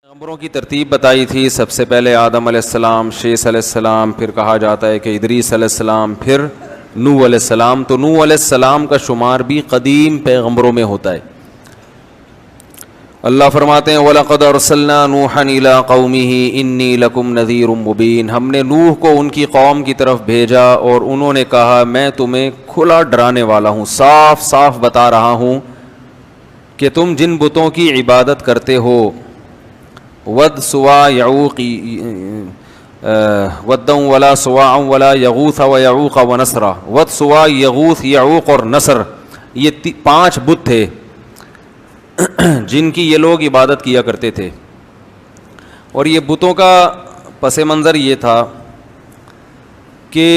پیغمبروں کی ترتیب بتائی تھی. سب سے پہلے آدم علیہ السلام، شیث علیہ السلام، پھر کہا جاتا ہے کہ ادریس علیہ السلام، پھر نوح علیہ السلام. تو نوح علیہ السلام کا شمار بھی قدیم پیغمبروں میں ہوتا ہے. اللہ فرماتے ہیں وَلَقَدْ أَرْسَلْنَا نُوحًا إِلَىٰ قَوْمِهِ إِنِّي لَكُمْ نَذِيرٌ مُّبِينٌ. ہم نے نوح کو ان کی قوم کی طرف بھیجا اور انہوں نے کہا میں تمہیں کھلا ڈرانے والا ہوں، صاف صاف بتا رہا ہوں کہ تم جن بتوں کی عبادت کرتے ہو، ود سوا یعوق ودًا ولا سواع ولا یغوث ویعوق ونسر. ود سوا یغوث یعوق اور نصر، یہ 5 بت تھے جن کی یہ لوگ عبادت کیا کرتے تھے. اور یہ بتوں کا پس منظر یہ تھا کہ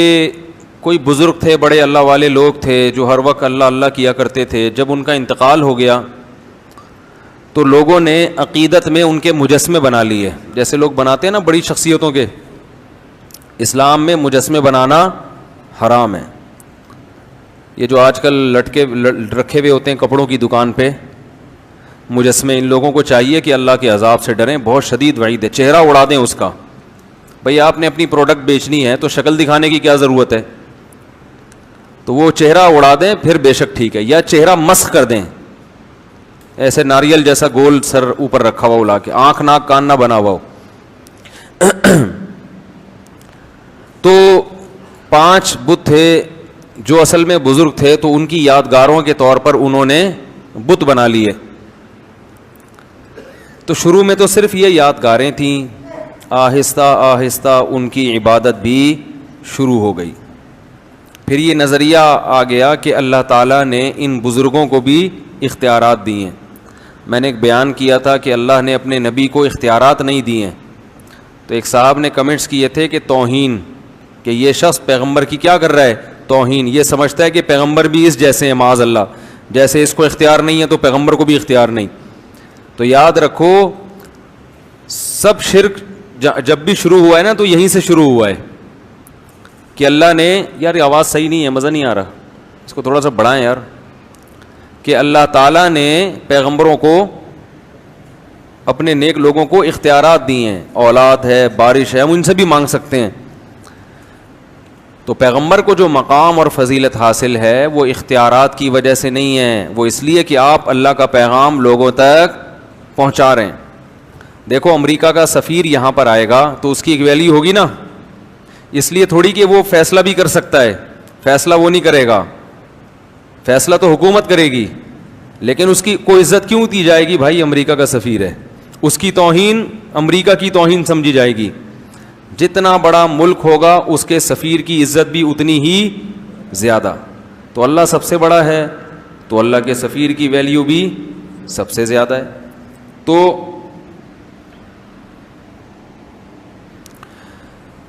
کوئی بزرگ تھے، بڑے اللہ والے لوگ تھے جو ہر وقت اللہ اللہ کیا کرتے تھے. جب ان کا انتقال ہو گیا تو لوگوں نے عقیدت میں ان کے مجسمے بنا لیے، جیسے لوگ بناتے ہیں نا بڑی شخصیتوں کے. اسلام میں مجسمے بنانا حرام ہے. یہ جو آج کل لٹکے رکھے ہوئے ہوتے ہیں کپڑوں کی دکان پہ مجسمے، ان لوگوں کو چاہیے کہ اللہ کے عذاب سے ڈریں. بہت شدید وعید ہے. چہرہ اڑا دیں اس کا. بھئی آپ نے اپنی پروڈکٹ بیچنی ہے تو شکل دکھانے کی کیا ضرورت ہے؟ تو وہ چہرہ اڑا دیں پھر بے شک ٹھیک ہے، یا چہرہ مسخ کر دیں، ایسے ناریل جیسا گول سر اوپر رکھا ہوا اڑا کے، آنکھ ناک کان نہ بنا ہوا ہو. تو 5 بت تھے جو اصل میں بزرگ تھے، تو ان کی یادگاروں کے طور پر انہوں نے بت بنا لیے. تو شروع میں تو صرف یہ یادگاریں تھیں، آہستہ آہستہ ان کی عبادت بھی شروع ہو گئی. پھر یہ نظریہ آ گیا کہ اللہ تعالیٰ نے ان بزرگوں کو بھی اختیارات دیے ہیں. میں نے ایک بیان کیا تھا کہ اللہ نے اپنے نبی کو اختیارات نہیں دیے ہیں. تو ایک صاحب نے کمنٹس کیے تھے کہ توہین، کہ یہ شخص پیغمبر کی کیا کر رہا ہے؟ توہین. یہ سمجھتا ہے کہ پیغمبر بھی اس جیسے ہیں، معاذ اللہ، جیسے اس کو اختیار نہیں ہے تو پیغمبر کو بھی اختیار نہیں. تو یاد رکھو سب شرک جب بھی شروع ہوا ہے نا تو یہیں سے شروع ہوا ہے کہ اللہ نے، یار یہ آواز صحیح نہیں ہے، مزہ نہیں آ رہا، اس کو تھوڑا سا بڑھائیں یار، کہ اللہ تعالیٰ نے پیغمبروں کو، اپنے نیک لوگوں کو اختیارات دیے ہیں. اولاد ہے، بارش ہے، ہم ان سے بھی مانگ سکتے ہیں. تو پیغمبر کو جو مقام اور فضیلت حاصل ہے وہ اختیارات کی وجہ سے نہیں ہے، وہ اس لیے کہ آپ اللہ کا پیغام لوگوں تک پہنچا رہے ہیں. دیکھو امریکہ کا سفیر یہاں پر آئے گا تو اس کی ایک ویلیو ہوگی نا، اس لیے تھوڑی کہ وہ فیصلہ بھی کر سکتا ہے، فیصلہ وہ نہیں کرے گا، فیصلہ تو حکومت کرے گی. لیکن اس کی کوئی عزت کیوں دی جائے گی؟ بھائی امریکہ کا سفیر ہے، اس کی توہین امریکہ کی توہین سمجھی جائے گی. جتنا بڑا ملک ہوگا اس کے سفیر کی عزت بھی اتنی ہی زیادہ. تو اللہ سب سے بڑا ہے تو اللہ کے سفیر کی ویلیو بھی سب سے زیادہ ہے. تو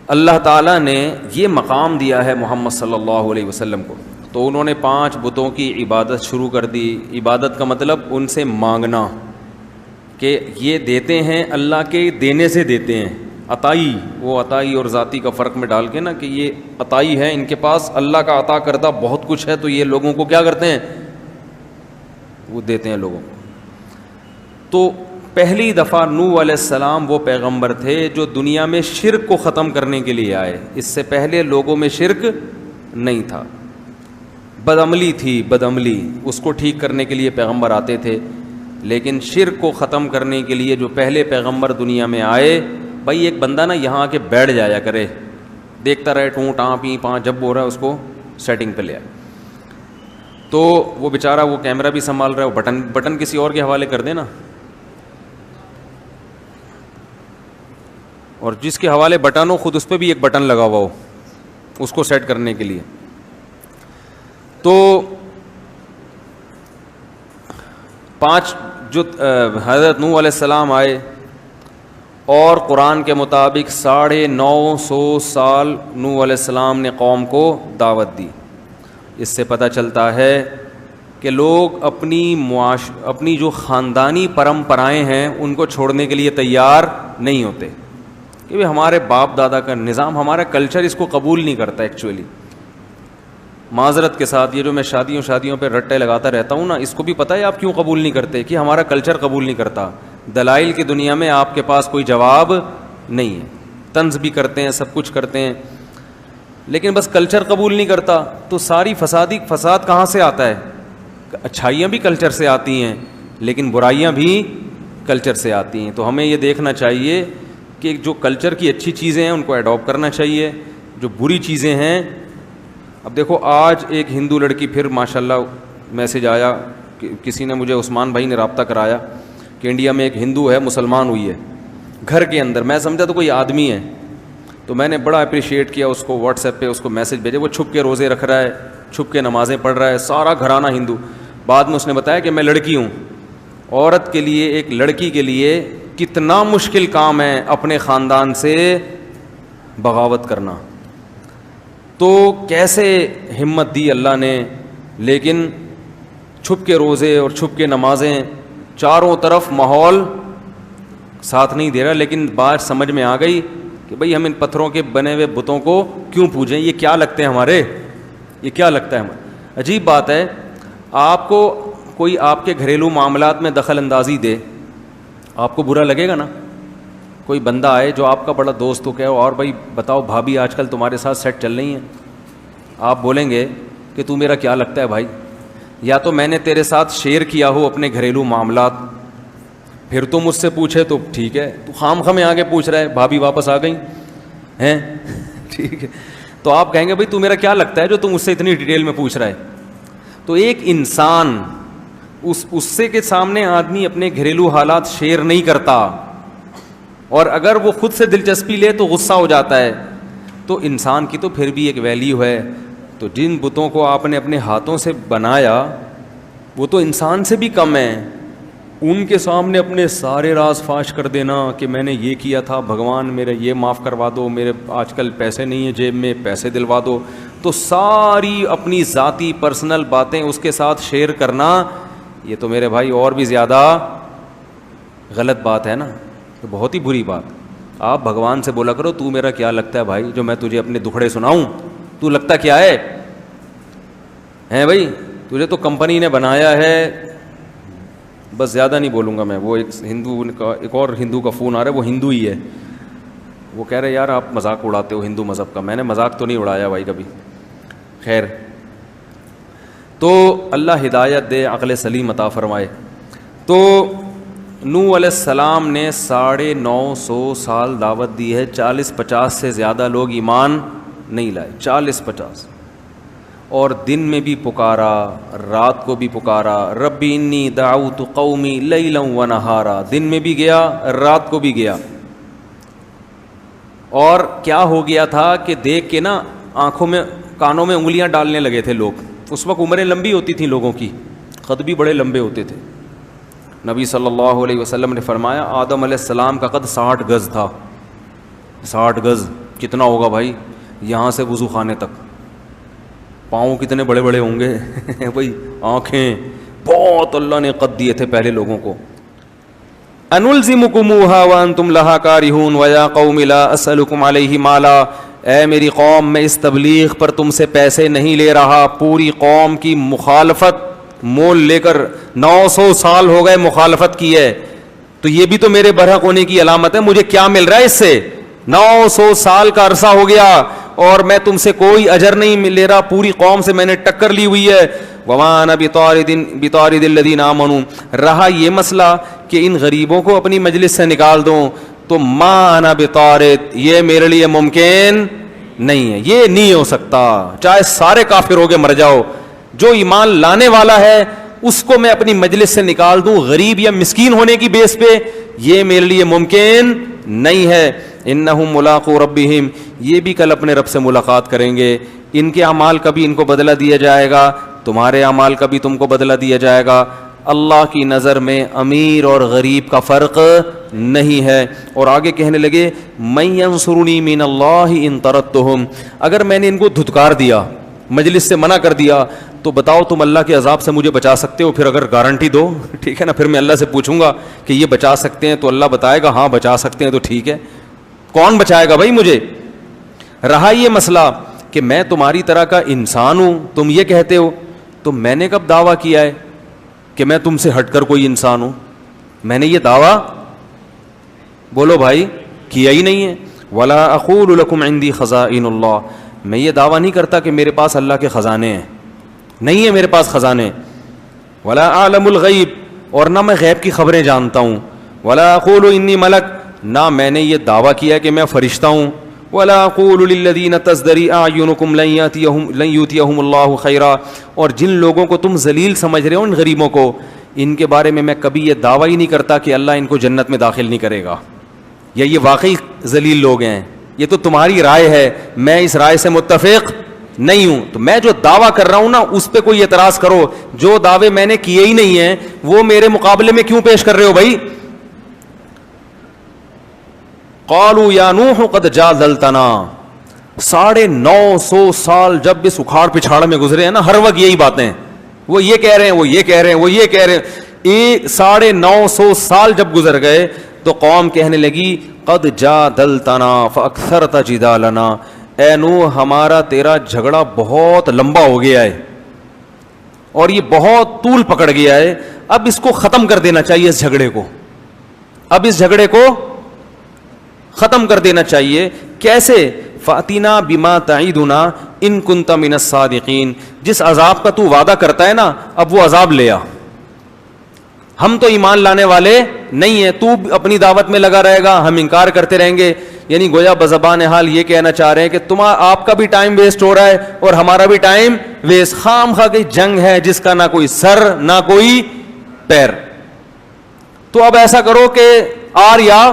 اللہ تعالیٰ نے یہ مقام دیا ہے محمد صلی اللہ علیہ وسلم کو. تو انہوں نے 5 بتوں کی عبادت شروع کر دی. عبادت کا مطلب ان سے مانگنا، کہ یہ دیتے ہیں، اللہ کے دینے سے دیتے ہیں. عطائی، وہ عطائی اور ذاتی کا فرق میں ڈال کے نا، کہ یہ عطائی ہے، ان کے پاس اللہ کا عطا کردہ بہت کچھ ہے، تو یہ لوگوں کو کیا کرتے ہیں؟ وہ دیتے ہیں لوگوں کو. تو پہلی دفعہ نوح علیہ السلام وہ پیغمبر تھے جو دنیا میں شرک کو ختم کرنے کے لیے آئے. اس سے پہلے لوگوں میں شرک نہیں تھا، بدعملی تھی، بدعملی، اس کو ٹھیک کرنے کے لیے پیغمبر آتے تھے. لیکن شرک کو ختم کرنے کے لیے جو پہلے پیغمبر دنیا میں آئے، بھائی ایک بندہ نا یہاں آ کے بیٹھ جایا کرے، دیکھتا رہے ٹوں ٹاں پی پاں، جب ہو رہا ہے اس کو سیٹنگ پہ لے آئے. تو وہ بیچارہ وہ کیمرہ بھی سنبھال رہا ہے، وہ بٹن کسی اور کے حوالے کر دے نا، اور جس کے حوالے بٹن ہو خود اس پہ بھی ایک بٹن لگا ہوا ہو اس کو سیٹ کرنے کے لیے. تو 5 جو حضرت نوح علیہ السلام آئے، اور قرآن کے مطابق 950 سال نوح علیہ السلام نے قوم کو دعوت دی. اس سے پتہ چلتا ہے کہ لوگ اپنی جو خاندانی پرمپرائیں ہیں ان کو چھوڑنے کے لیے تیار نہیں ہوتے، کہ ہمارے باپ دادا کا نظام، ہمارا کلچر اس کو قبول نہیں کرتا. ایکچولی معذرت کے ساتھ یہ جو میں شادیوں پہ رٹے لگاتا رہتا ہوں نا، اس کو بھی پتہ ہے آپ کیوں قبول نہیں کرتے؟ کہ ہمارا کلچر قبول نہیں کرتا. دلائل کی دنیا میں آپ کے پاس کوئی جواب نہیں ہے. طنز بھی کرتے ہیں, سب کچھ کرتے ہیں, لیکن بس کلچر قبول نہیں کرتا. تو ساری فساد کہاں سے آتا ہے؟ اچھائیاں بھی کلچر سے آتی ہیں, لیکن برائیاں بھی کلچر سے آتی ہیں. تو ہمیں یہ دیکھنا چاہیے کہ جو کلچر کی اچھی چیزیں ہیں ان کو اڈاپٹ کرنا چاہیے, جو بری چیزیں ہیں. اب دیکھو آج ایک ہندو لڑکی, پھر ماشاءاللہ میسج آیا, کسی نے مجھے, عثمان بھائی نے رابطہ کرایا کہ انڈیا میں ایک ہندو ہے, مسلمان ہوئی ہے گھر کے اندر. میں سمجھا تو کوئی آدمی ہے, تو میں نے بڑا اپریشیٹ کیا اس کو, واٹس ایپ پہ اس کو میسج بھیجے. وہ چھپ کے روزے رکھ رہا ہے, چھپ کے نمازیں پڑھ رہا ہے, سارا گھرانہ ہندو. بعد میں اس نے بتایا کہ میں لڑکی ہوں. عورت کے لیے, ایک لڑکی کے لیے کتنا مشکل کام ہے اپنے خاندان سے بغاوت کرنا. تو کیسے ہمت دی اللہ نے, لیکن چھپ کے روزے اور چھپ کے نمازیں, چاروں طرف ماحول ساتھ نہیں دے رہا. لیکن بات سمجھ میں آ گئی کہ بھئی ہم ان پتھروں کے بنے ہوئے بتوں کو کیوں پوجیں, یہ کیا لگتے ہیں ہمارے, یہ کیا لگتا ہے ہمارے. عجیب بات ہے, آپ کو کوئی آپ کے گھریلو معاملات میں دخل اندازی دے, آپ کو برا لگے گا نا. کوئی بندہ آئے جو آپ کا بڑا دوست ہو, کہ اور بھائی بتاؤ بھابھی آج کل تمہارے ساتھ سیٹ چل رہی ہیں, آپ بولیں گے کہ تو میرا کیا لگتا ہے بھائی, یا تو میں نے تیرے ساتھ شیئر کیا ہو اپنے گھریلو معاملات, پھر تو مجھ سے پوچھے تو ٹھیک ہے, تو خام خامے آگے پوچھ رہا ہے بھابھی واپس آ گئی ہیں ٹھیک ہے, تو آپ کہیں گے بھائی تو میرا کیا لگتا ہے جو تم مجھ سے اتنی ڈیٹیل میں پوچھ رہا ہے. تو ایک انسان, اس سے کے سامنے آدمی اپنے گھریلو حالات شیئر نہیں کرتا, اور اگر وہ خود سے دلچسپی لے تو غصہ ہو جاتا ہے. تو انسان کی تو پھر بھی ایک ویلیو ہے. تو جن بتوں کو آپ نے اپنے ہاتھوں سے بنایا وہ تو انسان سے بھی کم ہیں. ان کے سامنے اپنے سارے راز فاش کر دینا کہ میں نے یہ کیا تھا, بھگوان میرے یہ معاف کروا دو, میرے آج کل پیسے نہیں ہیں جیب میں, پیسے دلوا دو. تو ساری اپنی ذاتی پرسنل باتیں اس کے ساتھ شیئر کرنا, یہ تو میرے بھائی اور بھی زیادہ غلط بات ہے نا, تو بہت ہی بری بات. آپ بھگوان سے بولا کرو تو میرا کیا لگتا ہے بھائی, جو میں تجھے اپنے دکھڑے سناؤں, تو لگتا کیا ہے بھائی, تجھے تو کمپنی نے بنایا ہے. بس زیادہ نہیں بولوں گا میں. وہ ایک اور ہندو کا فون آ رہا ہے, وہ ہندو ہی ہے, وہ کہہ رہے یار آپ مذاق اڑاتے ہو ہندو مذہب کا. میں نے مذاق تو نہیں اڑایا بھائی کبھی. خیر, تو اللہ ہدایت دے, عقل سلیم عطا فرمائے. تو نوح علیہ السلام نے 950 سال دعوت دی ہے, 40-50 سے زیادہ لوگ ایمان نہیں لائے, 40-50. اور دن میں بھی پکارا, رات کو بھی پکارا, ربی انی دعوت قومی لیلا و نہارا, دن میں بھی گیا رات کو بھی گیا. اور کیا ہو گیا تھا کہ دیکھ کے نا آنکھوں میں کانوں میں انگلیاں ڈالنے لگے تھے لوگ. اس وقت عمریں لمبی ہوتی تھیں لوگوں کی, قد بھی بڑے لمبے ہوتے تھے. نبی صلی اللہ علیہ وسلم نے فرمایا آدم علیہ السلام کا قد 60 گز تھا. 60 گز کتنا ہوگا بھائی, یہاں سے وضو خانے تک. پاؤں کتنے بڑے بڑے ہوں گے بھائی, آنکھیں, بہت اللہ نے قد دیے تھے پہلے لوگوں کو. انلزمکموہا وانتم لہا کارہون ویا قوم لا اسألکم علیہ مالا, اے میری قوم میں اس تبلیغ پر تم سے پیسے نہیں لے رہا. پوری قوم کی مخالفت مول لے کر 900 سال ہو گئے مخالفت کی ہے, تو یہ بھی تو میرے برحق ہونے کی علامت ہے. مجھے کیا مل رہا ہے اس سے؟ 900 سال کا عرصہ ہو گیا اور میں تم سے کوئی اجر نہیں لے رہا. پوری قوم سے میں نے ٹکر لی ہوئی ہے. وما انا بطارد الذین آمنوا, رہا یہ مسئلہ کہ ان غریبوں کو اپنی مجلس سے نکال دوں, تو ما انا بطارد, یہ میرے لیے ممکن نہیں ہے, یہ نہیں ہو سکتا. چاہے سارے کافر ہو کے مر جاؤ, جو ایمان لانے والا ہے اس کو میں اپنی مجلس سے نکال دوں غریب یا مسکین ہونے کی بیس پہ, یہ میرے لیے ممکن نہیں ہے. انہم ملاقو ربہم, یہ بھی کل اپنے رب سے ملاقات کریں گے. ان کے اعمال کا بھی ان کو بدلہ دیا جائے گا, تمہارے اعمال کا بھی تم کو بدلہ دیا جائے گا. اللہ کی نظر میں امیر اور غریب کا فرق نہیں ہے. اور آگے کہنے لگے من ینصرنی من اللہ ان طردتہم, اگر میں نے ان کو دھتکار دیا, مجلس سے منع کر دیا, تو بتاؤ تم اللہ کے عذاب سے مجھے بچا سکتے ہو؟ پھر اگر گارنٹی دو, ٹھیک ہے نا, پھر میں اللہ سے پوچھوں گا کہ یہ بچا سکتے ہیں, تو اللہ بتائے گا ہاں بچا سکتے ہیں, تو ٹھیک ہے. کون بچائے گا بھائی مجھے؟ رہا یہ مسئلہ کہ میں تمہاری طرح کا انسان ہوں, تم یہ کہتے ہو, تو میں نے کب دعویٰ کیا ہے کہ میں تم سے ہٹ کر کوئی انسان ہوں؟ میں نے یہ دعویٰ بولو بھائی کیا ہی نہیں ہے. ولا اقول لکم عندی خزائن اللہ, میں یہ دعویٰ نہیں کرتا کہ میرے پاس اللہ کے خزانے ہیں, نہیں ہے میرے پاس خزانے. ولا اعلم الغیب, اور نہ میں غیب کی خبریں جانتا ہوں. ولا اقول انی ملک, نہ میں نے یہ دعویٰ کیا کہ میں فرشتہ ہوں. ولا اقول للذین تزدری اعینکم لن یؤتیہم اللہ خیرا, اور جن لوگوں کو تم ذلیل سمجھ رہے ہو, ان غریبوں کو, ان کے بارے میں کبھی یہ دعویٰ ہی نہیں کرتا کہ اللہ ان کو جنت میں داخل نہیں کرے گا, یا یہ واقعی ذلیل لوگ ہیں. یہ تو تمہاری رائے ہے, میں اس رائے سے متفق نہیں ہوں. تو میں جو دعویٰ کر رہا ہوں نا, اس پہ کوئی اعتراض کرو. جو دعوے میں نے کیے ہی نہیں ہیں وہ میرے مقابلے میں کیوں پیش کر رہے ہو بھائی؟ قالوا یا نوح قد جادلتنا, 950 سال جب اس اکھاڑ پچھاڑ میں گزرے ہیں نا, ہر وقت یہی باتیں, وہ یہ کہہ رہے ہیں, وہ یہ کہہ رہے ہیں, وہ یہ کہہ رہے ہیں. 950 سال جب گزر گئے تو قوم کہنے لگی قد جادلتنا فاکثرت جدالنا, اے نوح ہمارا تیرا جھگڑا بہت لمبا ہو گیا ہے اور یہ بہت طول پکڑ گیا ہے, اب اس کو ختم کر دینا چاہیے, اس جھگڑے کو, اب اس جھگڑے کو ختم کر دینا چاہیے. کیسے؟ فاتنا بما تعیدنا ان کنت من الصادقین, جس عذاب کا تو وعدہ کرتا ہے نا, اب وہ عذاب لے آ. ہم تو ایمان لانے والے نہیں ہیں, تو اپنی دعوت میں لگا رہے گا, ہم انکار کرتے رہیں گے. یعنی گویا بزبان حال یہ کہنا چاہ رہے ہیں کہ آپ کا بھی ٹائم ویسٹ ہو رہا ہے اور ہمارا بھی ٹائم ویسٹ. خام خواہ کی جنگ ہے جس کا نہ کوئی سر نہ کوئی پیر. تو اب ایسا کرو کہ آر یا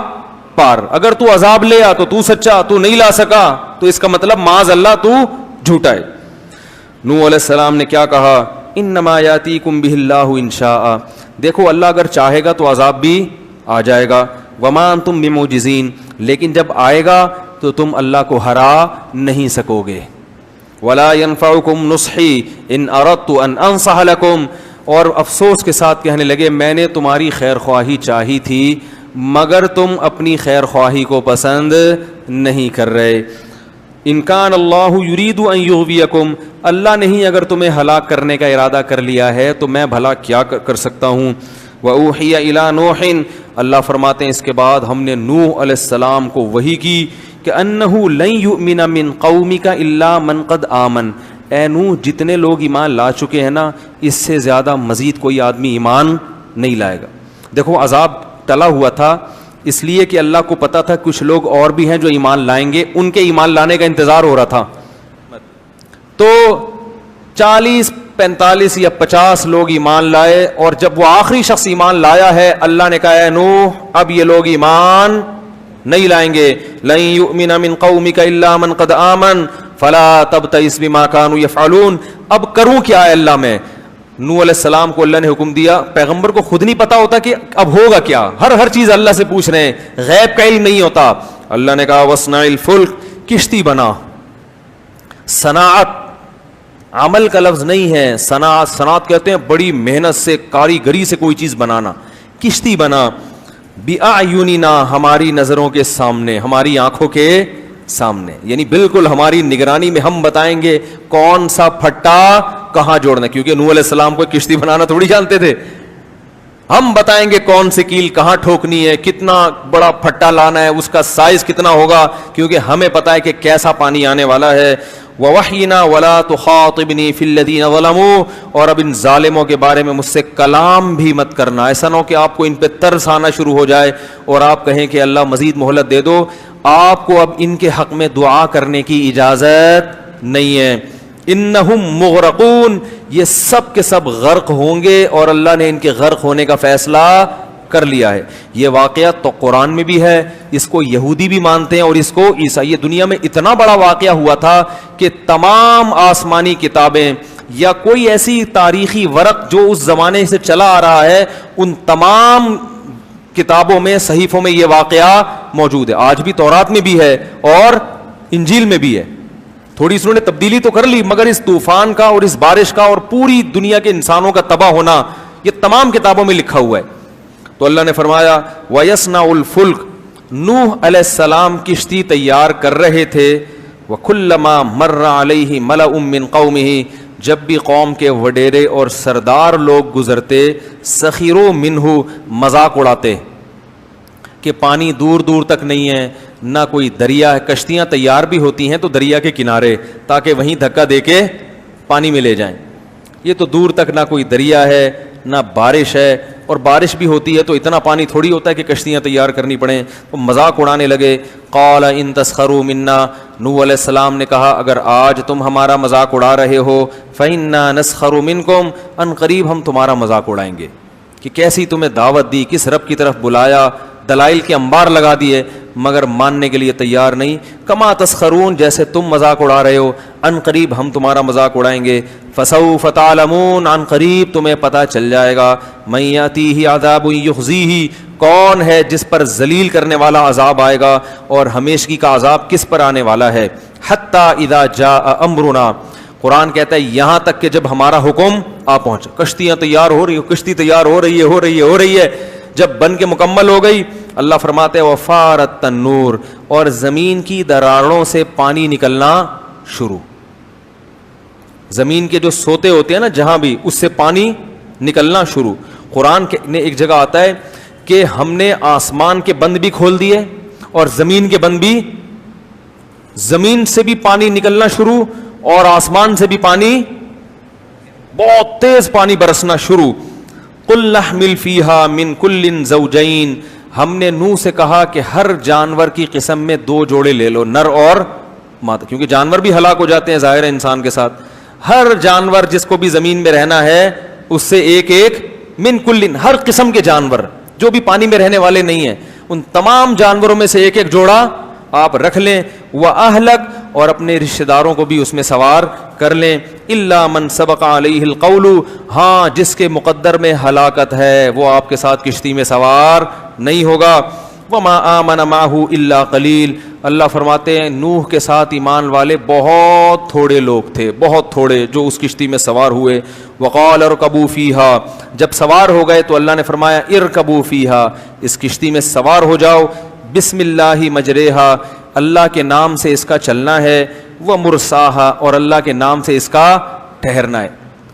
پار, اگر تو عذاب لے آ تو سچا, تو نہیں لا سکا تو اس کا مطلب معاذ اللہ تو جھوٹا ہے. نوح علیہ السلام نے کیا کہا؟ انما یاتیکم بہ اللہ ان شاء, دیکھو اللہ اگر چاہے گا تو عذاب بھی آ جائے گا. وما انتم بمعجزین, لیکن جب آئے گا تو تم اللہ کو ہرا نہیں سکو گے. ولا ينفعکم نصحی ان اردت ان انصح لکم, اور افسوس کے ساتھ کہنے لگے میں نے تمہاری خیر خواہی چاہی تھی مگر تم اپنی خیر خواہی کو پسند نہیں کر رہے. ان کان اللہ یرید ان یغویکم, اللہ نہیں اگر تمہیں ہلاک کرنے کا ارادہ کر لیا ہے تو میں بھلا کیا کر سکتا ہوں. وأوحی الی نوح, اللہ فرماتے ہیں اس کے بعد ہم نے نوح علیہ السلام کو وحی کی کہ انہ لن یؤمن من قومک الا من قد آمن, اے نوح جتنے لوگ ایمان لا چکے ہیں نا, اس سے زیادہ مزید کوئی آدمی ایمان نہیں لائے گا. دیکھو عذاب ٹلا ہوا تھا اس لیے کہ اللہ کو پتا تھا کچھ لوگ اور بھی ہیں جو ایمان لائیں گے, ان کے ایمان لانے کا انتظار ہو رہا تھا. تو 40 45 یا 50 لوگ ایمان لائے, اور جب وہ آخری شخص ایمان لایا ہے اللہ نے کہا اے نوح اب یہ لوگ ایمان نہیں لائیں گے. لن یؤمن من قومک الا من قد آمن فلا تبتئس بما كانوا يفعلون. اب کروں کیا ہے اللہ میں؟ نوح علیہ السلام کو اللہ نے حکم دیا, پیغمبر کو خود نہیں پتا ہوتا کہ اب ہوگا کیا, ہر چیز اللہ سے پوچھ رہے ہیں, غیب کا علم نہیں ہوتا. اللہ نے کہا وصنع الفلک, کشتی بنا. صناعت عمل کا لفظ نہیں ہے, صنعت کہتے ہیں بڑی محنت سے کاریگری سے کوئی چیز بنانا. کشتی بنا بِأَعْيُنِنَا, ہماری نظروں کے سامنے, ہماری آنکھوں کے سامنے, یعنی بالکل ہماری نگرانی میں ہم بتائیں گے کون سا پھٹا کہاں جوڑنا, کیونکہ نوح علیہ السلام کو کشتی بنانا تھوڑی جانتے تھے. ہم بتائیں گے کون سی کیل کہاں ٹھوکنی ہے, کتنا بڑا پھٹا لانا ہے, اس کا سائز کتنا ہوگا, کیونکہ ہمیں پتا ہے کہ کیسا پانی آنے والا ہے. وَوَحْيِنَا وَلَا تُخَاطِبْنِي فِي الَّذِينَ ظَلَمُوا, اور اب ان ظالموں کے بارے میں مجھ سے کلام بھی مت کرنا. ایسا نہ ہو کہ آپ کو ان پہ ترس آنا شروع ہو جائے اور آپ کہیں کہ اللہ مزید مہلت دے دو. آپ کو اب ان کے حق میں دعا کرنے کی اجازت نہیں ہے. انہم مغرقون, یہ سب کے سب غرق ہوں گے, اور اللہ نے ان کے غرق ہونے کا فیصلہ کر لیا ہے. یہ واقعہ تو قرآن میں بھی ہے, اس کو یہودی بھی مانتے ہیں اور اس کو عیسائی. یہ دنیا میں اتنا بڑا واقعہ ہوا تھا کہ تمام آسمانی کتابیں یا کوئی ایسی تاریخی ورق جو اس زمانے سے چلا آ رہا ہے, ان تمام کتابوں میں, صحیفوں میں یہ واقعہ موجود ہے. آج بھی تورات میں بھی ہے اور انجیل میں بھی ہے. تھوڑی سی انہوں نے تبدیلی تو کر لی, مگر اس طوفان کا اور اس بارش کا اور پوری دنیا کے انسانوں کا تباہ ہونا یہ تمام کتابوں میں لکھا ہوا ہے. تو اللہ نے فرمایا وَيَصْنَعُ الْفُلْكَ, نوح علیہ السلام کشتی تیار کر رہے تھے. وَكُلَّمَا مَرَّ عَلَيْهِ مَلَأٌ مِّن قَوْمِهِ, جب بھی قوم کے وڈیرے اور سردار لوگ گزرتے, سخروا منہ, مذاق اڑاتے کہ پانی دور دور تک نہیں ہے، نہ کوئی دریا ہے. کشتیاں تیار بھی ہوتی ہیں تو دریا کے کنارے، تاکہ وہیں دھکا دے کے پانی میں لے جائیں. یہ تو دور تک نہ کوئی دریا ہے نہ بارش ہے، اور بارش بھی ہوتی ہے تو اتنا پانی تھوڑی ہوتا ہے کہ کشتیاں تیار کرنی پڑیں. وہ مذاق اڑانے لگے. قال ان تسخروا منا، نوح علیہ السلام نے کہا اگر آج تم ہمارا مذاق اڑا رہے ہو فإنا نسخر منکم، ان قریب ہم تمہارا مذاق اڑائیں گے. کہ کیسی تمہیں دعوت دی، کس رب کی طرف بلایا، دلائل کے انبار لگا دیے، مگر ماننے کے لیے تیار نہیں. کما تسخرون، جیسے تم مذاق اڑا رہے ہو، ان قریب ہم تمہارا مذاق اڑائیں گے. فسوف تعلمون، ان قریب تمہیں پتہ چل جائے گا. من یاتیہ عذاب یخزیہ، کون ہے جس پر ذلیل کرنے والا عذاب آئے گا اور ہمیشگی کا عذاب کس پر آنے والا ہے. حتی اذا جاء امرنا، قرآن کہتا ہے یہاں تک کہ جب ہمارا حکم آ پہنچا. کشتیاں تیار ہو رہی، کشتی تیار ہو رہی ہے. جب بن کے مکمل ہو گئی، اللہ فرماتے ہیں وفارت تنور، اور زمین کی دراڑوں سے پانی نکلنا شروع. زمین کے جو سوتے ہوتے ہیں نا جہاں بھی، اس سے پانی نکلنا شروع. قرآن نے ایک جگہ آتا ہے کہ ہم نے آسمان کے بند بھی کھول دیے اور زمین کے بند بھی. زمین سے بھی پانی نکلنا شروع اور آسمان سے بھی پانی، بہت تیز پانی برسنا شروع. قل نحمل فیہا من کل زوجین، ہم نے نوح سے کہا کہ ہر جانور کی قسم میں 2 جوڑے لے لو، نر اور مادہ، کیونکہ جانور بھی ہلاک ہو جاتے ہیں ظاہر ہے انسان کے ساتھ. ہر جانور جس کو بھی زمین میں رہنا ہے اس سے ایک من کل، ہر قسم کے جانور جو بھی پانی میں رہنے والے نہیں ہیں، ان تمام جانوروں میں سے ایک جوڑا آپ رکھ لیں. وَأَهْلَكَ، اور اپنے رشتہ داروں کو بھی اس میں سوار کر لیں. إِلَّا مَنْ سَبَقَ عَلَيْهِ الْقَوْلُ، ہاں جس کے مقدر میں ہلاکت ہے وہ آپ کے ساتھ کشتی میں سوار نہیں ہوگا. وَمَا آمَنَ مَعَهُ إِلَّا قَلِيلٌ، اللہ فرماتے ہیں نوح کے ساتھ ایمان والے بہت تھوڑے لوگ تھے، بہت تھوڑے جو اس کشتی میں سوار ہوئے. وَقَالَ ارْكَبُوا فِيهَا، جب سوار ہو گئے تو اللہ نے فرمایا ارْكَبُوا فِيهَا، اس کشتی میں سوار ہو جاؤ. بسم اللہ مجریہا، اللہ کے نام سے اس کا چلنا ہے. وہ مرساہا، اور اللہ کے نام سے اس کا ٹھہرنا ہے.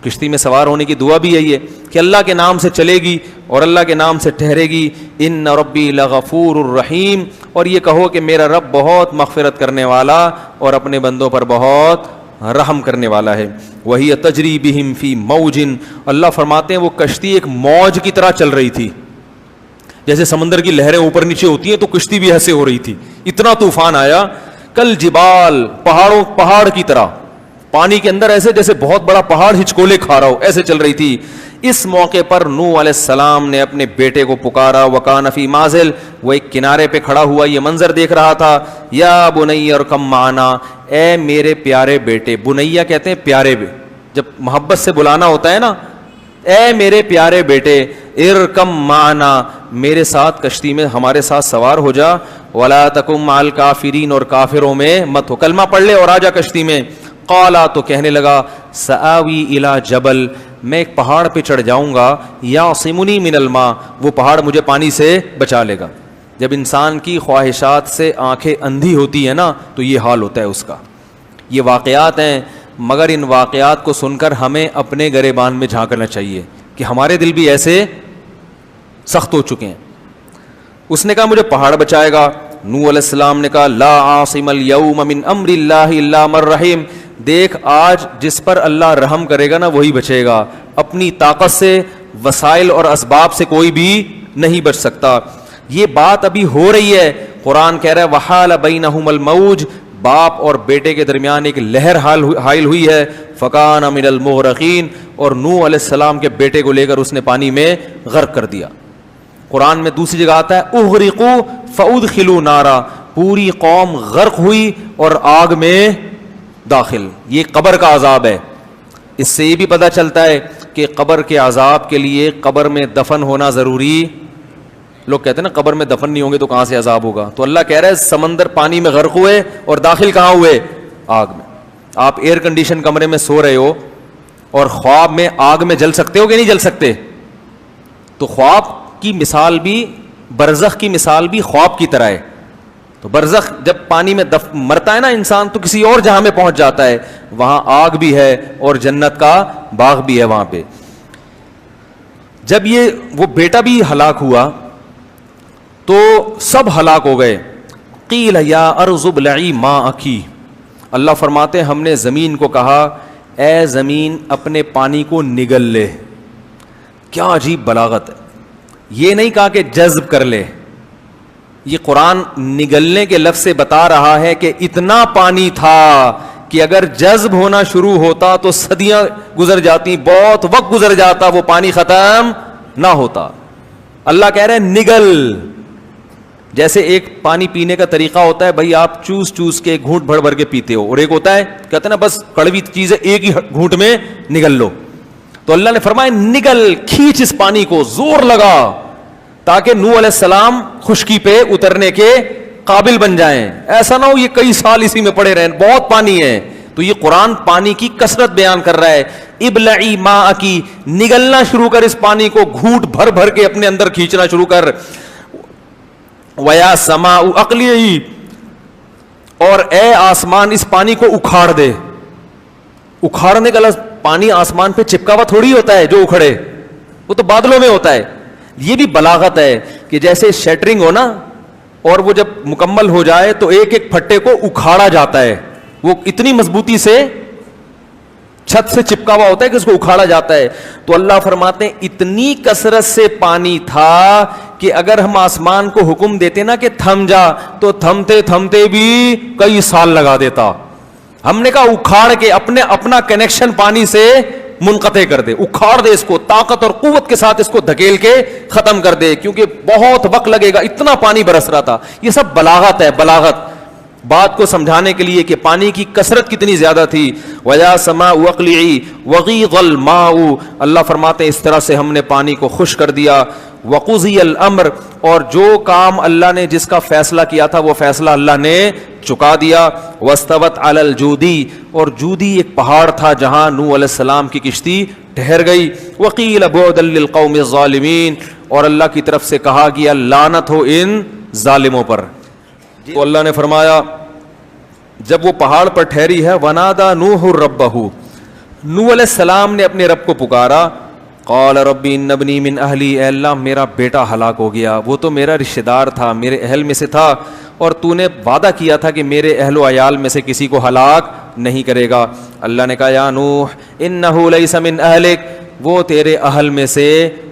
کشتی میں سوار ہونے کی دعا بھی یہی ہے کہ اللہ کے نام سے چلے گی اور اللہ کے نام سے ٹھہرے گی. ان ربی لغفور الرحیم، اور یہ کہو کہ میرا رب بہت مغفرت کرنے والا اور اپنے بندوں پر بہت رحم کرنے والا ہے. وہی تجری بہم فی موج، اللہ فرماتے ہیں وہ کشتی ایک موج کی طرح چل رہی تھی. جیسے سمندر کی لہریں اوپر نیچے ہوتی ہیں تو کشتی بھی ایسے ہو رہی تھی. اتنا طوفان آیا. کل جبال، پہاڑ کی طرح پانی کے اندر، ایسے جیسے بہت بڑا پہاڑ ہچکولے کھا رہا ہو، ایسے چل رہی تھی. اس موقع پر نوح علیہ السلام نے اپنے بیٹے کو پکارا. وکان فی مازل، وہ ایک کنارے پہ کھڑا ہوا یہ منظر دیکھ رہا تھا. یا بنی ارکم معنا، اے میرے پیارے بیٹے. بنیا کہتے ہیں پیارے، جب محبت سے بلانا ہوتا ہے نا، اے میرے پیارے بیٹے ارکم معنا، میرے ساتھ کشتی میں ہمارے ساتھ سوار ہو جا. ولا تکم مع الکافرین، اور کافروں میں مت ہو، کلمہ پڑھ لے اور آ جا کشتی میں. قالا، تو کہنے لگا سآوی الی جبل، میں ایک پہاڑ پہ چڑھ جاؤں گا. یعصمنی من الماء، وہ پہاڑ مجھے پانی سے بچا لے گا. جب انسان کی خواہشات سے آنکھیں اندھی ہوتی ہیں نا تو یہ حال ہوتا ہے اس کا. یہ واقعات ہیں، مگر ان واقعات کو سن کر ہمیں اپنے گریبان میں جھانکنا چاہیے کہ ہمارے دل بھی ایسے سخت ہو چکے ہیں. اس نے کہا مجھے پہاڑ بچائے گا. نوح علیہ السلام نے کہا لا عاصم اليوم من امر اللہ الا من رحم، دیکھ آج جس پر اللہ رحم کرے گا نا وہی بچے گا. اپنی طاقت سے، وسائل اور اسباب سے کوئی بھی نہیں بچ سکتا. یہ بات ابھی ہو رہی ہے. قرآن کہہ رہا ہے وحال بینہم الموج، باپ اور بیٹے کے درمیان ایک لہر حائل ہوئی ہے. فکان من المغرقین، اور نوح علیہ السلام کے بیٹے کو لے کر اس نے پانی میں غرق کر دیا. قرآن میں دوسری جگہ آتا ہے اغرقوا فادخلوا نارا، پوری قوم غرق ہوئی اور آگ میں داخل. یہ قبر کا عذاب ہے. اس سے یہ بھی پتہ چلتا ہے کہ قبر کے عذاب کے لیے قبر میں دفن ہونا ضروری. لوگ کہتے ہیں نا قبر میں دفن نہیں ہوں گے تو کہاں سے عذاب ہوگا. تو اللہ کہہ رہا ہے سمندر پانی میں غرق ہوئے اور داخل کہاں ہوئے؟ آگ میں. آپ ایئر کنڈیشن کمرے میں سو رہے ہو اور خواب میں آگ میں جل سکتے ہو کہ نہیں جل سکتے؟ تو خواب کی مثال بھی، برزخ کی مثال بھی خواب کی طرح ہے. تو برزخ جب پانی میں مرتا ہے نا انسان تو کسی اور جہاں میں پہنچ جاتا ہے، وہاں آگ بھی ہے اور جنت کا باغ بھی ہے وہاں پہ. جب یہ وہ بیٹا بھی ہلاک ہوا تو سب ہلاک ہو گئے. قیل یا ارض ابلعی ماءکی, اللہ فرماتے ہیں ہم نے زمین کو کہا اے زمین اپنے پانی کو نگل لے. کیا عجیب بلاغت ہے. یہ نہیں کہا کہ جذب کر لے, یہ قرآن نگلنے کے لفظ سے بتا رہا ہے کہ اتنا پانی تھا کہ اگر جذب ہونا شروع ہوتا تو صدیاں گزر جاتی, بہت وقت گزر جاتا, وہ پانی ختم نہ ہوتا. اللہ کہہ رہے ہیں نگل. جیسے ایک پانی پینے کا طریقہ ہوتا ہے, بھائی آپ چوس چوس کے گھونٹ بھر بھر کے پیتے ہو, اور ایک ہوتا ہے کہتے ہیں نا بس کڑوی چیز ہے ایک ہی گھونٹ میں نگل لو. تو اللہ نے فرمایا نگل, کھینچ اس پانی کو, زور لگا, تاکہ نوح علیہ السلام خشکی پہ اترنے کے قابل بن جائیں. ایسا نہ ہو یہ کئی سال اسی میں پڑے رہیں, بہت پانی ہے. تو یہ قرآن پانی کی کثرت بیان کر رہا ہے. ابلعی ماءکی, نگلنا شروع کر اس پانی کو, گھونٹ بھر بھر کے اپنے اندر کھینچنا شروع کر. ویا سماء اقلیعی, اور اے آسمان اس پانی کو اکھاڑ دے. اکھاڑنے کا لفظ, پانی آسمان پہ چپکا ہوا تھوڑی ہوتا ہے جو اکھڑے, وہ تو بادلوں میں ہوتا ہے. یہ بھی بلاغت ہے کہ جیسے شیٹرنگ ہو نا, اور وہ جب مکمل ہو جائے تو ایک ایک پھٹے کو اکھاڑا جاتا ہے, وہ اتنی مضبوطی سے چھت سے چپکا ہوا ہوتا ہے کہ اس کو اکھاڑا جاتا ہے. تو اللہ فرماتے ہیں اتنی کثرت سے پانی تھا کہ اگر ہم آسمان کو حکم دیتے نا کہ تھم جا, تو تھمتے تھمتے بھی کئی سال لگا دیتا. ہم نے کہا اکھاڑ کے اپنا کنیکشن پانی سے منقطع کر دے, اکھاڑ دے اس کو, طاقت اور قوت کے ساتھ اس کو دھکیل کے ختم کر دے, کیونکہ بہت وقت لگے گا, اتنا پانی برس رہا تھا. یہ سب بلاغت ہے, بلاغت بات کو سمجھانے کے لیے کہ پانی کی کثرت کتنی زیادہ تھی. وَيَا سَمَاءُ اقْلِعِي وَغِيضَ الْمَاءُ, اللہ فرماتے ہیں اس طرح سے ہم نے پانی کو خشک کر دیا. وَقُضِيَ الْأَمْرُ, اور جو کام اللہ نے جس کا فیصلہ کیا تھا وہ فیصلہ اللہ نے چکا دیا. وَاسْتَوَتْ عَلَى الْجُودِي, اور جودی ایک پہاڑ تھا جہاں نوح علیہ السلام کی کشتی ٹھہر گئی. وَقِيلَ بُعْدًا لِلْقَوْمِ الظَّالِمِينَ, اور اللہ کی طرف سے کہا گیا لعنت ہو ان ظالموں پر. تو اللہ نے فرمایا جب وہ پہاڑ پر ٹھہری ہے, وَنَادَى نُوحٌ رَبَّهُ, نوح علیہ السلام نے اپنے رب کو پکارا. قال ربی ان ابنی من اہلی, اے اللہ میرا بیٹا ہلاک ہو گیا, وہ تو میرا رشتہ دار تھا, میرے اہل میں سے تھا, اور تو نے وعدہ کیا تھا کہ میرے اہل و عیال میں سے کسی کو ہلاک نہیں کرے گا. اللہ نے کہا یا نوح انہ لیس من اہلک, وہ تیرے اہل میں سے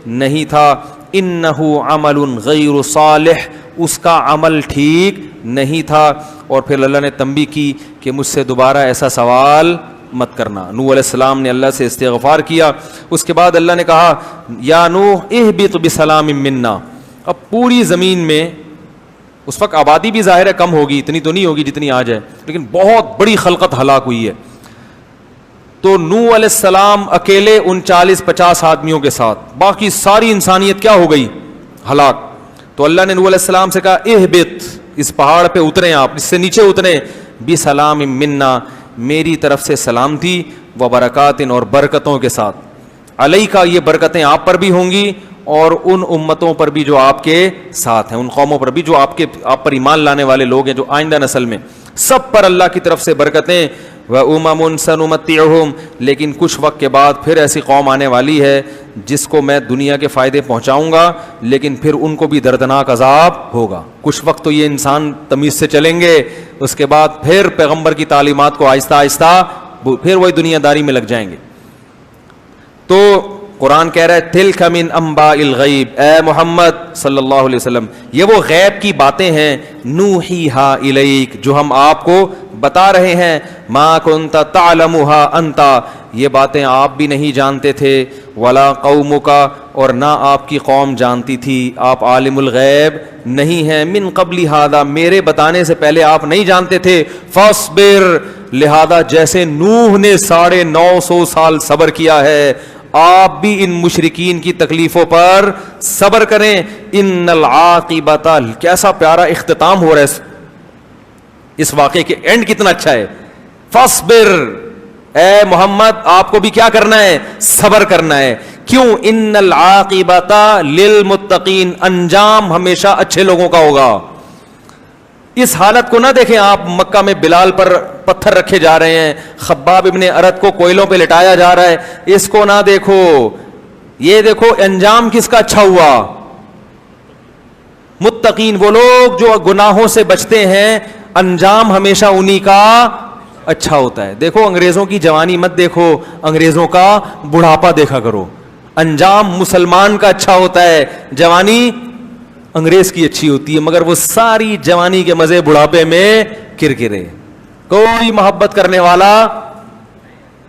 نہیں تھا. انہ عمل غیر صالح, اس کا عمل ٹھیک نہیں تھا. اور پھر اللہ نے تنبیہ کی کہ مجھ سے دوبارہ ایسا سوال مت کرنا. نوح علیہ السلام نے اللہ سے استغفار کیا. اس کے بعد اللہ نے کہا یا نوح اہبط بسلام منا. اب پوری زمین میں اس وقت آبادی بھی ظاہر ہے کم ہوگی, اتنی تو نہیں ہوگی جتنی آج ہے, لیکن بہت بڑی خلقت ہلاک ہوئی ہے. تو نوح علیہ السلام اکیلے ان 40-50 آدمیوں کے ساتھ, باقی ساری انسانیت کیا ہو گئی, ہلاک. تو اللہ نے نوح علیہ السلام سے کہا اہبط, اس پہاڑ پہ اتریں, آپ اس سے نیچے اتریں, بسلام منا, میری طرف سے سلامتی, و برکات, اور برکتوں کے ساتھ. علیکا, یہ برکتیں آپ پر بھی ہوں گی, اور ان امتوں پر بھی جو آپ کے ساتھ ہیں, ان قوموں پر بھی جو آپ پر ایمان لانے والے لوگ ہیں, جو آئندہ نسل میں, سب پر اللہ کی طرف سے برکتیں. وَأُمَمٌ سَنُمَتِّعُهُمْ, لیکن کچھ وقت کے بعد پھر ایسی قوم آنے والی ہے جس کو میں دنیا کے فائدے پہنچاؤں گا, لیکن پھر ان کو بھی دردناک عذاب ہوگا. کچھ وقت تو یہ انسان تمیز سے چلیں گے, اس کے بعد پھر پیغمبر کی تعلیمات کو آہستہ آہستہ پھر وہی دنیا داری میں لگ جائیں گے. تو قرآن کہہ رہا ہے تلک من انباء الغیب, اے محمد صلی اللہ علیہ وسلم یہ وہ غیب کی باتیں ہیں, نوحیہا الیک, جو ہم آپ کو بتا رہے ہیں. ما کنت تعلمھا انت, یہ باتیں آپ بھی نہیں جانتے تھے, ولا قومک, اور نہ آپ کی قوم جانتی تھی, آپ عالم الغیب نہیں ہیں. من قبل ھذا, میرے بتانے سے پہلے آپ نہیں جانتے تھے. فاصبر, لہذا جیسے نوح نے 950 سال صبر کیا ہے, آپ بھی ان مشرکین کی تکلیفوں پر صبر کریں. ان العاقبۃ, کیسا پیارا اختتام ہو رہا ہے اس واقعے کے, اینڈ کتنا اچھا ہے. فاصبر, اے محمد آپ کو بھی کیا کرنا ہے, صبر کرنا ہے. کیوں؟ ان العاقبۃ للمتقین, انجام ہمیشہ اچھے لوگوں کا ہوگا. اس حالت کو نہ دیکھیں آپ, مکہ میں بلال پر پتھر رکھے جا رہے ہیں, خباب ابن ارت کو کوئلوں پہ لٹایا جا رہا ہے, اس کو نہ دیکھو, یہ دیکھو انجام کس کا اچھا ہوا, المتقین, وہ لوگ جو گناہوں سے بچتے ہیں انجام ہمیشہ انہی کا اچھا ہوتا ہے. دیکھو انگریزوں کی جوانی مت دیکھو, انگریزوں کا بڑھاپا دیکھا کرو. انجام مسلمان کا اچھا ہوتا ہے, جوانی انگریز کی اچھی ہوتی ہے, مگر وہ ساری جوانی کے مزے بڑھاپے میں کرکرے. کوئی محبت کرنے والا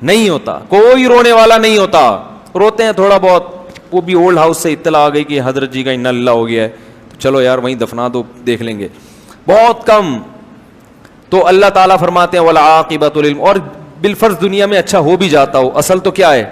نہیں ہوتا, کوئی رونے والا نہیں ہوتا. روتے ہیں تھوڑا بہت, وہ بھی اولڈ ہاؤس سے اطلاع آ گئی کہ حضرت جی کا انا اللہ ہو گیا ہے, چلو یار وہیں دفنا دو, دیکھ لیں گے, بہت کم. تو اللہ تعالیٰ فرماتے ہیں والعاقبۃ للمتقین, اور بالفرض دنیا میں اچھا ہو بھی جاتا ہو, اصل تو کیا ہے